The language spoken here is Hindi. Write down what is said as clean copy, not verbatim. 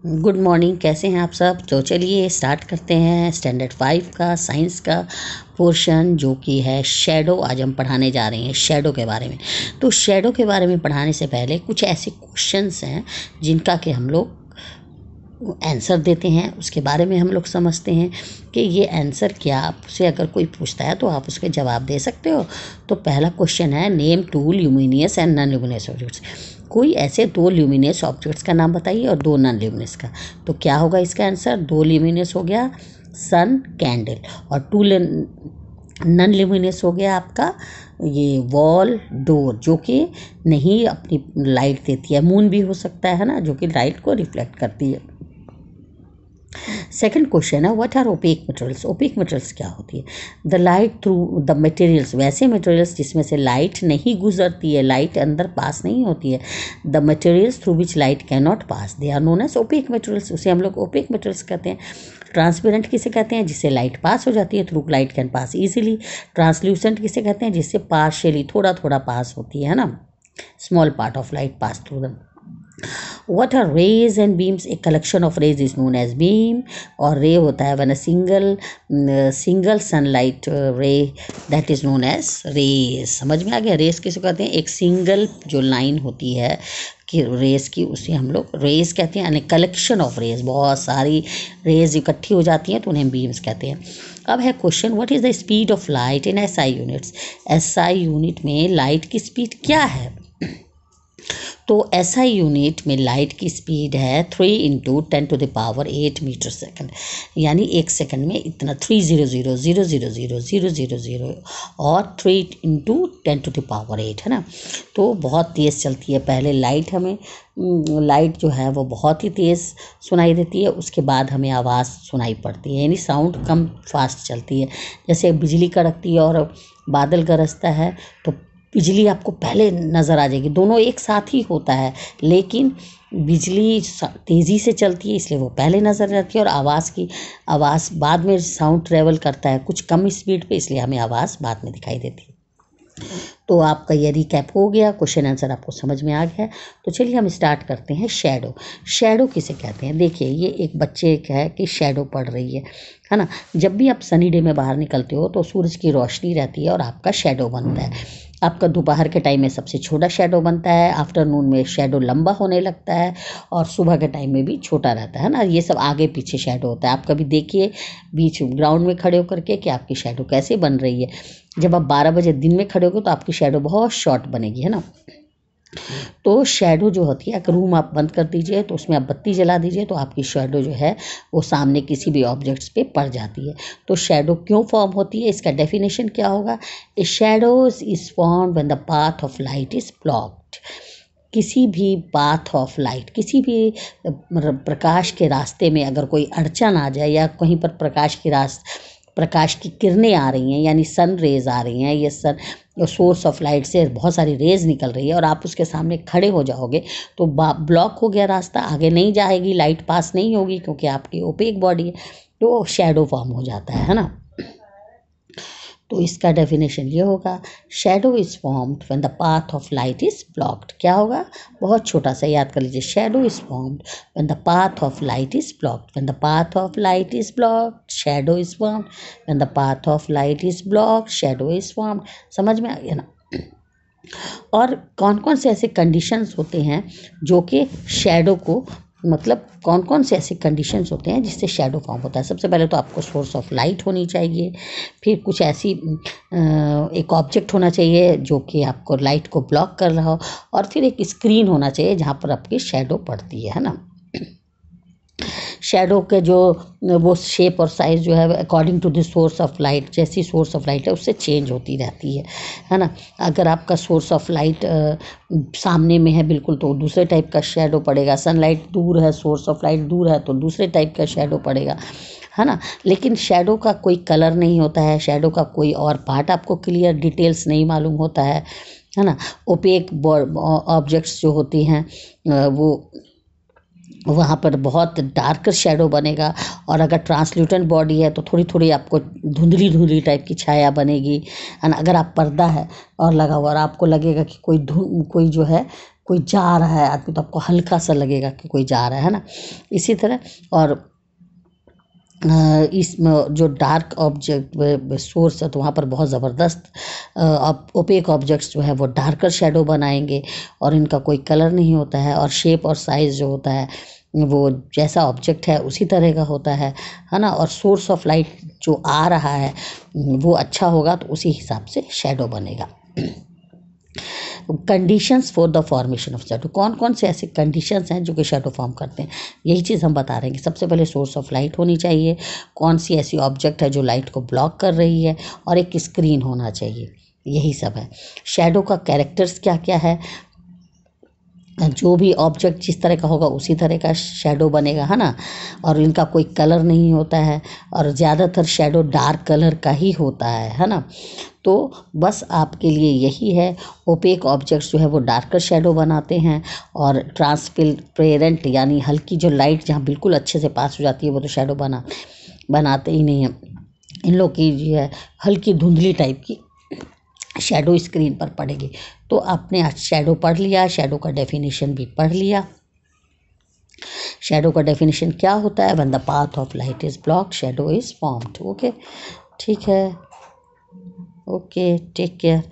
Good morning. कैसे हैं आप सब? तो चलिए स्टार्ट करते हैं स्टैंडर्ड 5 का साइंस का पोर्शन जो कि है शैडो। आज हम पढ़ाने जा रहे हैं शैडो के बारे में। तो शैडो के बारे में पढ़ाने से पहले कुछ ऐसे क्वेश्चंस हैं जिनका कि हम लोग आंसर देते हैं, उसके बारे में हम लोग समझते हैं कि ये आंसर क्या। आपसे अगर कोई पूछता है तो आप उसके जवाब दे सकते हो। तो पहला क्वेश्चन है, name 2 luminous and non luminous objects. कोई ऐसे 2 ल्यूमिनियस ऑब्जेक्ट्स का नाम बताइए और 2 नॉन ल्यूमिनियस का। तो क्या होगा इसका आंसर? 2 ल्यूमिनियस हो गया सन, कैंडल, और 2 नॉन ल्यूमिनियस हो गया आपका ये वॉल, डोर, जो कि नहीं अपनी लाइट देती है। मून भी हो सकता है ना, जो कि लाइट को रिफ्लेक्ट करती है। सेकंड क्वेश्चन है, what are opaque materials. Opaque materials क्या होती है? The light through the materials, वैसे मटेरियल्स जिसमें से लाइट नहीं गुजरती है, लाइट अंदर पास नहीं होती है। The materials through which light can not pass, they are known as opaque materials. उसे हम लोग ओपेक मटेरियल्स कहते हैं। ट्रांसपेरेंट किसे कहते हैं? जिससे लाइट पास हो जाती है, through light can pass easily. Translucent किसे कहते हैं? जिससे पार्शियली, थोड़ा थोड़ा पास होती है ना, small part of light pass through दम। What are rays and beams? A collection of rays is known as beam, और ray होता है when a single sunlight ray, that is known as rays। समझ में आ गया? रेस किसे कहते हैं? एक सिंगल जो लाइन होती है कि रेस की, उसे हम लोग रेस कहते हैं। यानी कलेक्शन ऑफ रेस, बहुत सारी रेज इकट्ठी हो जाती हैं तो उन्हें बीम्स कहते हैं। अब है question, what is the speed of light in SI units. SI unit में लाइट की स्पीड क्या है? तो एसआई यूनिट में लाइट की स्पीड है 3 × 10⁸ मीटर सेकंड। यानी एक सेकंड में इतना 300000000 और 3 × 10⁸ है ना। तो बहुत तेज़ चलती है। पहले लाइट जो है वो बहुत ही तेज़ सुनाई देती है, उसके बाद हमें आवाज़ सुनाई पड़ती है, यानी साउंड कम फास्ट चलती है। जैसे बिजली कड़कती है और बादल गरजता है तो बिजली आपको पहले नज़र आ जाएगी। दोनों एक साथ ही होता है, लेकिन बिजली तेज़ी से चलती है इसलिए वो पहले नज़र आती है, और आवाज़ बाद में साउंड ट्रेवल करता है कुछ कम स्पीड पे, इसलिए हमें आवाज़ बाद में दिखाई देती है। तो आपका ये रिकैप हो गया, क्वेश्चन आंसर आपको समझ में आ गया। तो चलिए हम स्टार्ट करते हैं। शैडो। शैडो किसे कहते हैं? देखिए, ये एक बच्चे का है कि शैडो पड़ रही है ना। जब भी आप सनी डे में बाहर निकलते हो तो सूरज की रोशनी रहती है और आपका शैडो बनता है। आपका दोपहर के टाइम में सबसे छोटा शैडो बनता है, आफ्टरनून में शैडो लंबा होने लगता है, और सुबह के टाइम में भी छोटा रहता है ना। ये सब आगे पीछे शैडो होता है। आप कभी देखिए बीच ग्राउंड में खड़े होकर के कि आपकी शैडो कैसे बन रही है। जब आप 12 बजे दिन में खड़े होगे तो आपकी शैडो बहुत शॉर्ट बनेगी, है ना। तो शैडो जो होती है, अगर रूम आप बंद कर दीजिए तो उसमें आप बत्ती जला दीजिए तो आपकी शैडो जो है वो सामने किसी भी ऑब्जेक्ट्स पे पड़ जाती है। तो शैडो क्यों फॉर्म होती है, इसका डेफिनेशन क्या होगा? A shadows is form when the path of light is blocked. किसी भी पाथ ऑफ लाइट, किसी भी प्रकाश के रास्ते में अगर कोई अड़चन आ जाए, या कहीं पर प्रकाश की किरणें आ रही हैं, यानी सन रेज आ रही हैं, ये सन सोर्स ऑफ लाइट से बहुत सारी रेज निकल रही है और आप उसके सामने खड़े हो जाओगे तो ब्लॉक हो गया रास्ता, आगे नहीं जाएगी, लाइट पास नहीं होगी क्योंकि आपकी ओपेक बॉडी है, तो शैडो फॉर्म हो जाता है ना। तो इसका डेफिनेशन ये होगा, shadow is formed when the path of light is blocked. क्या होगा? बहुत छोटा सा याद कर लीजिए, shadow is formed when the path of light is blocked. When the path of light is blocked, shadow is formed. When the path of light is blocked, shadow is formed. समझ में आ गया ना। और कौन कौन से ऐसे कंडीशंस होते हैं जो कि शैडो को, मतलब कौन कौन से ऐसे कंडीशंस होते हैं जिससे शैडो फॉर्म होता है? सबसे पहले तो आपको सोर्स ऑफ लाइट होनी चाहिए, फिर कुछ ऐसी एक ऑब्जेक्ट होना चाहिए जो कि आपको लाइट को ब्लॉक कर रहा हो, और फिर एक स्क्रीन होना चाहिए जहाँ पर आपकी शैडो पड़ती है ना। शैडो के जो वो शेप और साइज़ जो है according to the source of light, जैसी सोर्स ऑफ लाइट है उससे चेंज होती रहती है ना। अगर आपका सोर्स ऑफ लाइट सामने में है बिल्कुल तो दूसरे टाइप का शैडो पड़ेगा। सनलाइट दूर है, सोर्स ऑफ लाइट दूर है तो दूसरे टाइप का शैडो पड़ेगा, है ना। लेकिन शैडो का कोई कलर नहीं होता है, शैडो का कोई और पार्ट आपको क्लियर डिटेल्स नहीं मालूम होता है ना। ओपेक ऑब्जेक्ट्स जो होती हैं वो वहाँ पर बहुत डार्कर शैडो बनेगा, और अगर ट्रांसल्यूटेंट बॉडी है तो थोड़ी थोड़ी आपको धुंधली धुंधली टाइप की छाया बनेगी, है ना। अगर आप पर्दा है और लगा हुआ और आपको लगेगा कि कोई जो है कोई जा रहा है आदमी तो आपको हल्का सा लगेगा कि कोई जा रहा है ना, इसी तरह। और इसमें जो डार्क ऑब्जेक्ट सोर्स है तो वहाँ पर बहुत ज़बरदस्त ओपेक ऑब्जेक्ट्स जो है वो डार्कर शेडो बनाएंगे और इनका कोई कलर नहीं होता है, और शेप और साइज़ जो होता है वो जैसा ऑब्जेक्ट है उसी तरह का होता है ना। और सोर्स ऑफ लाइट जो आ रहा है वो अच्छा होगा तो उसी हिसाब से शेडो बनेगा। Conditions for the formation of shadow, कौन कौन से ऐसे कंडीशंस हैं जो कि शेडो फॉर्म करते हैं, यही चीज़ हम बता रहे हैं कि सबसे पहले सोर्स ऑफ लाइट होनी चाहिए, कौन सी ऐसी ऑब्जेक्ट है जो लाइट को ब्लॉक कर रही है, और एक स्क्रीन होना चाहिए, यही सब है। शेडो का कैरेक्टर्स क्या क्या है, जो भी ऑब्जेक्ट जिस तरह का होगा उसी तरह का शेडो बनेगा, है ना। और इनका कोई कलर नहीं होता है, और ज़्यादातर शेडो डार्क कलर का ही होता है ना। तो बस आपके लिए यही है, ओपेक ऑब्जेक्ट्स जो है वो डार्कर शेडो बनाते हैं, और ट्रांसपेरेंट यानी हल्की जो लाइट जहाँ बिल्कुल अच्छे से पास हो जाती है वो तो शेडो बनाते ही नहीं हैं। इन लोग की जो है हल्की धुंधली टाइप की शेडो स्क्रीन पर पड़ेगी। तो आपने आज शेडो पढ़ लिया, शेडो का डेफिनेशन भी पढ़ लिया। शेडो का डेफिनेशन क्या होता है, when the path of light is blocked shadow is formed. Okay, ठीक है, ओके, टेक केयर।